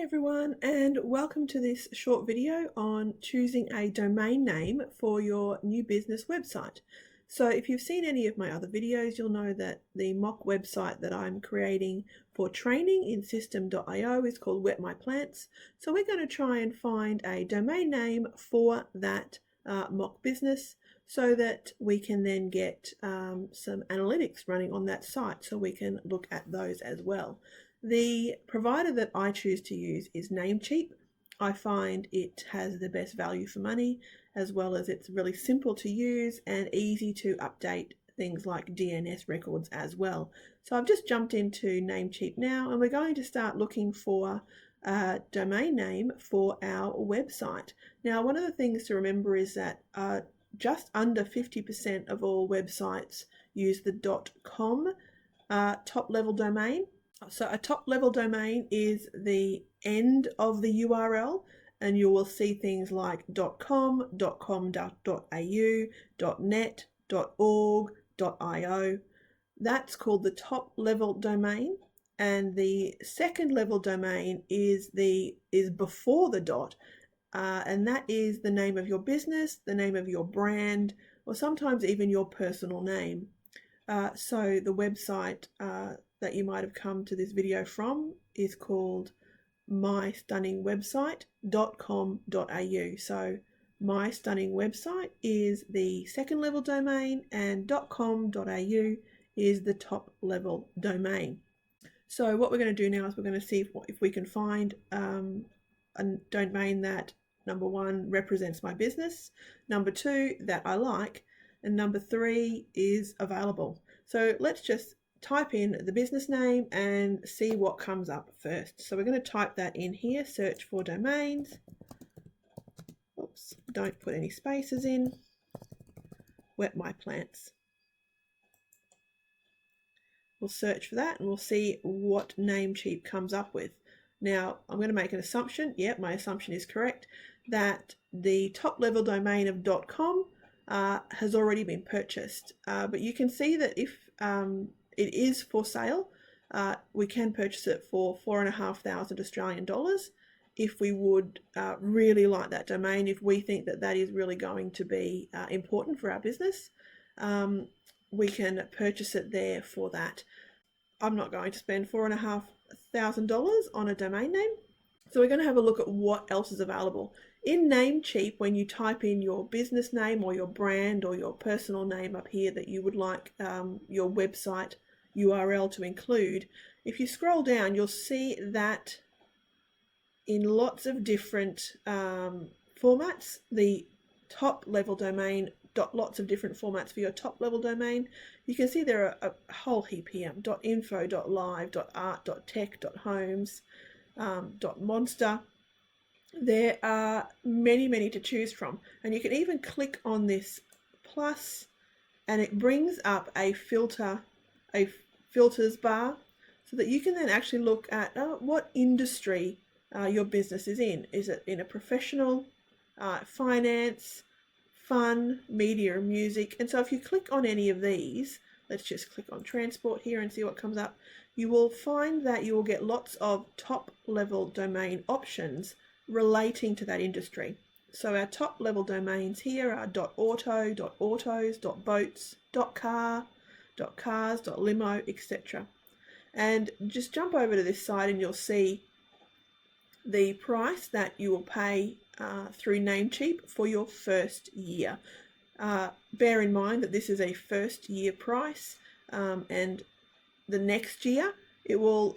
everyone, and welcome to this short video on choosing a domain name for your new business website. So if you've seen any of my other videos, you'll know that the mock website that I'm creating for training in system.io is called Wet My Plants. So we're going to try and find a domain name for that mock business so that we can then get some analytics running on that site so we can look at those as well. The provider that I choose to use is Namecheap. I find it has the best value for money, as well as it's really simple to use and easy to update things like DNS records as well. So I've just jumped into Namecheap now, and we're going to start looking for a domain name for our website. Now, one of the things to remember is that just under 50% of all websites use the .com top level domain. So a top level domain is the end of the URL, and you will see things like .com, .com.au, .net, .org, .io. That's called the top level domain, and the second level domain is before the dot, and that is the name of your business, the name of your brand, or sometimes even your personal name. So the website that you might have come to this video from is called mystunningwebsite.com.au. So My Stunning Website is the second level domain, and .com.au is the top level domain. So what we're going to do now is we're going to see if we can find a domain that, number one, represents my business, number two, that I like, and number three, is available. So let's just type in the business name and see what comes up first. So we're going to type that in here, search for domains. Oops, don't put any spaces in. Wet My Plants. We'll search for that and we'll see what Namecheap comes up with. Now, I'm going to make an assumption. Yep, my assumption is correct, that the top level domain of .com has already been purchased. But you can see that if it is for sale, we can purchase it for $4,500 Australian dollars if we would really like that domain, if we think that that is really going to be important for our business. We can purchase it there for that. I'm not going to spend $4,500 on a domain name. So we're going to have a look at what else is available. In Namecheap, when you type in your business name or your brand or your personal name up here that you would like your website URL to include, if you scroll down, you'll see that in lots of different formats, the top level domain, lots of different formats for your top level domain. You can see there are a whole heap here, .info, .live, .art, .tech, .homes, .monster. There are many to choose from, and you can even click on this plus and it brings up a filters bar so that you can then actually look at what industry your business is in. Is it in a professional, finance, fun, media, music? And so if you click on any of these, let's just click on transport here and see what comes up, you will find that you will get lots of top level domain options relating to that industry. So our top level domains here are .auto, .autos, .boats, .car, .cars, .limo, etc. And just jump over to this side and you'll see the price that you will pay through Namecheap for your first year. Bear in mind that this is a first year price, and the next year it will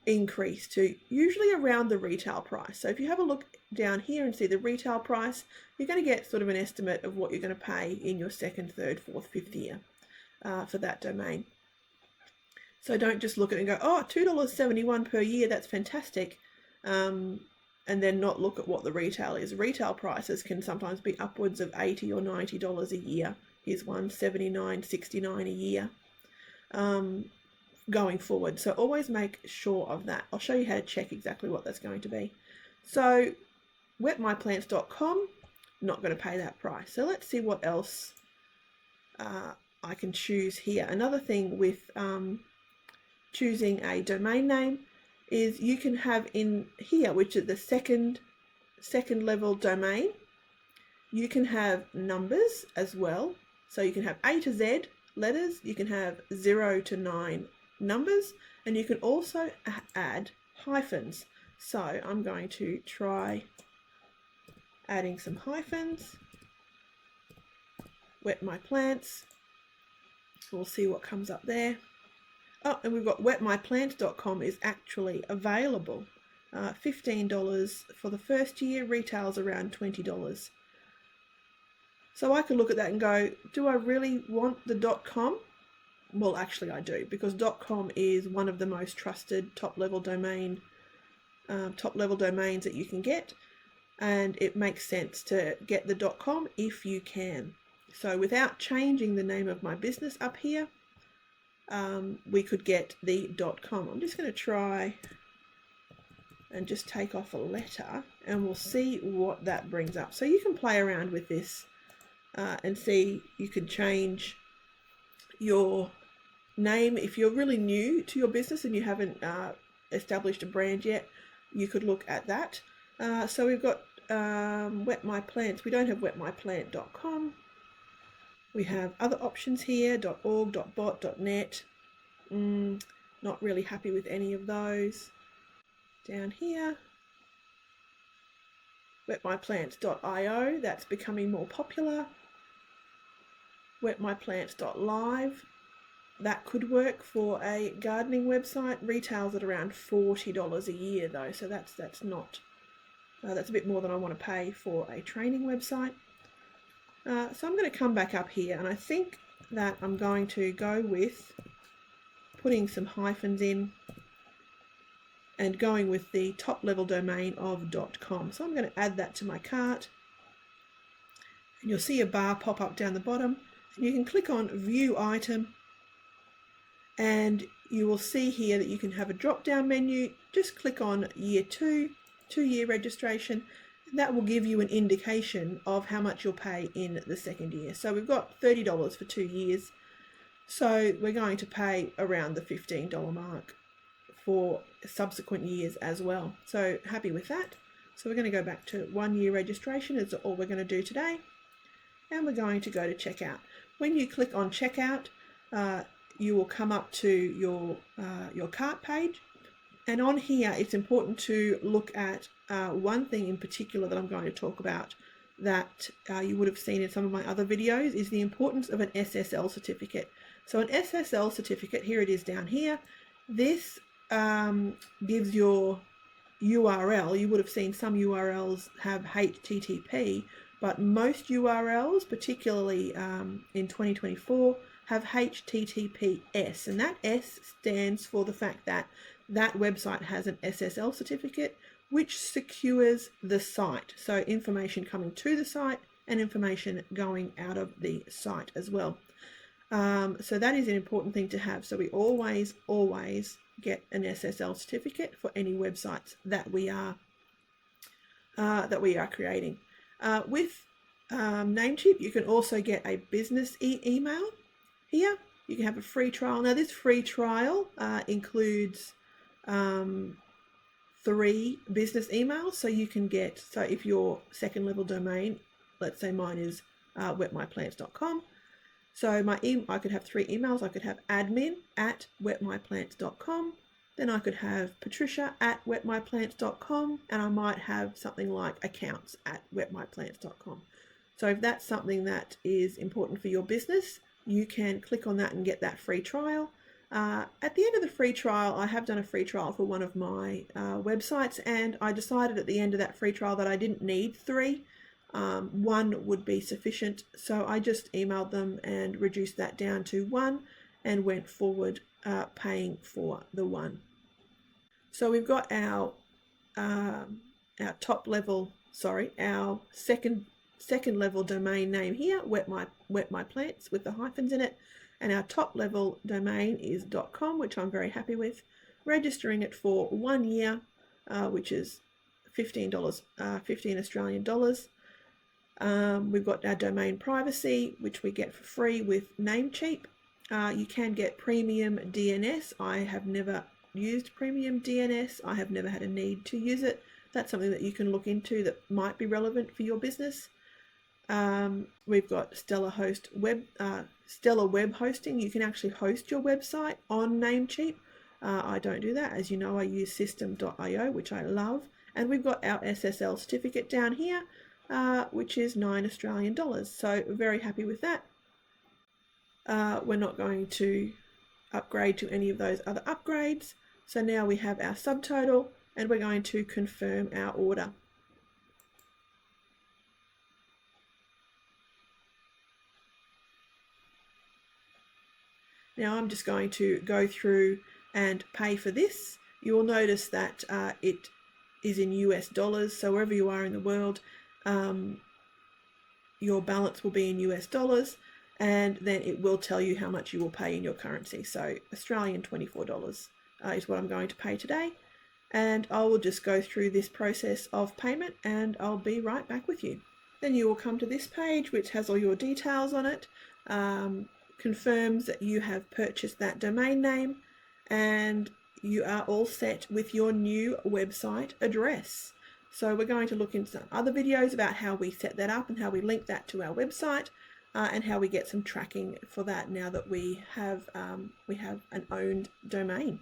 increase to usually around the retail price. So if you have a look down here and see the retail price, you're going to get sort of an estimate of what you're going to pay in your second, third, fourth, fifth year for that domain. So don't just look at it and go, oh, $2.71 per year, that's fantastic, and then not look at what the retail is. Retail prices can sometimes be upwards of $80 or $90 a year. Here's one, $79, $69 a year. Going forward, so always make sure of that. I'll show you how to check exactly what that's going to be. So wetmyplants.com, not going to pay that price. So let's see what else I can choose here. Another thing with choosing a domain name is you can have in here, which is the second level domain, you can have numbers as well. So you can have A to Z letters, you can have 0 to 9 numbers, and you can also add hyphens. So I'm going to try adding some hyphens. Wet My Plants. We'll see what comes up there. Oh, and we've got wetmyplants.com is actually available. $15 for the first year, retails around $20. So I could look at that and go, do I really want the .com? Well, actually I do, because .com is one of the most trusted top-level domains that you can get, and it makes sense to get the .com if you can. So without changing the name of my business up here, we could get the .com. I'm just going to try and just take off a letter, and we'll see what that brings up. So you can play around with this and see. You can change your name if you're really new to your business and you haven't established a brand yet. You could look at that. So we've got Wet My Plants. We don't have wetmyplant.com. We have other options here, .org, .bot, .net. Not really happy with any of those. Down here, wetmyplants.io, that's becoming more popular. Wetmyplants.live, that could work for a gardening website. Retails at around $40 a year though, so that's not, that's a bit more than I want to pay for a training website. So I'm going to come back up here, and I think that I'm going to go with putting some hyphens in and going with the top level domain of .com. So I'm going to add that to my cart, and you'll see a bar pop up down the bottom, and you can click on View Item, and you will see here that you can have a drop down menu. Just click on Year 2, 2-year registration. That will give you an indication of how much you'll pay in the second year. So we've got $30 for 2 years. So we're going to pay around the $15 mark for subsequent years as well. So happy with that. So we're going to go back to 1-year registration is all we're going to do today. And we're going to go to checkout. When you click on checkout, you will come up to your cart page. And on here, it's important to look at one thing in particular that I'm going to talk about that you would have seen in some of my other videos, is the importance of an SSL certificate. So an SSL certificate, here it is down here, this gives your URL. You would have seen some URLs have HTTP, but most URLs, particularly in 2024, have HTTPS, and that S stands for the fact that that website has an SSL certificate which secures the site. So information coming to the site and information going out of the site as well. So that is an important thing to have. So we always get an SSL certificate for any websites that we are creating. With Namecheap, you can also get a business email here. You can have a free trial. Now this free trial includes 3 business emails. So you can get, so if your second level domain, let's say mine is wetmyplants.com, so I could have 3 emails. I could have admin@wetmyplants.com, then I could have patricia@wetmyplants.com, and I might have something like accounts@wetmyplants.com. So if that's something that is important for your business, you can click on that and get that free trial. At the end of the free trial, I have done a free trial for one of my websites, and I decided at the end of that free trial that I didn't need 3. 1 would be sufficient. So I just emailed them and reduced that down to 1 and went forward paying for the 1. So we've got our top level, our second level domain name here, Wet My Plants with the hyphens in it. And our top level domain is .com, which I'm very happy with. Registering it for 1 year, which is $15, 15 Australian dollars. We've got our domain privacy, which we get for free with Namecheap. You can get premium DNS. I have never used premium DNS. I have never had a need to use it. That's something that you can look into that might be relevant for your business. We've got Stellar Web Hosting. You can actually host your website on Namecheap. I don't do that. As you know, I use System.io, which I love. And we've got our SSL certificate down here, which is $9 Australian. So very happy with that. We're not going to upgrade to any of those other upgrades. So now we have our subtotal, and we're going to confirm our order. Now I'm just going to go through and pay for this. You will notice that it is in US dollars, so wherever you are in the world, your balance will be in US dollars, and then it will tell you how much you will pay in your currency. So Australian $24 is what I'm going to pay today, and I will just go through this process of payment and I'll be right back with you. Then you will come to this page which has all your details on it, confirms that you have purchased that domain name, and you are all set with your new website address. So we're going to look into some other videos about how we set that up and how we link that to our website, and how we get some tracking for that now that we have an owned domain.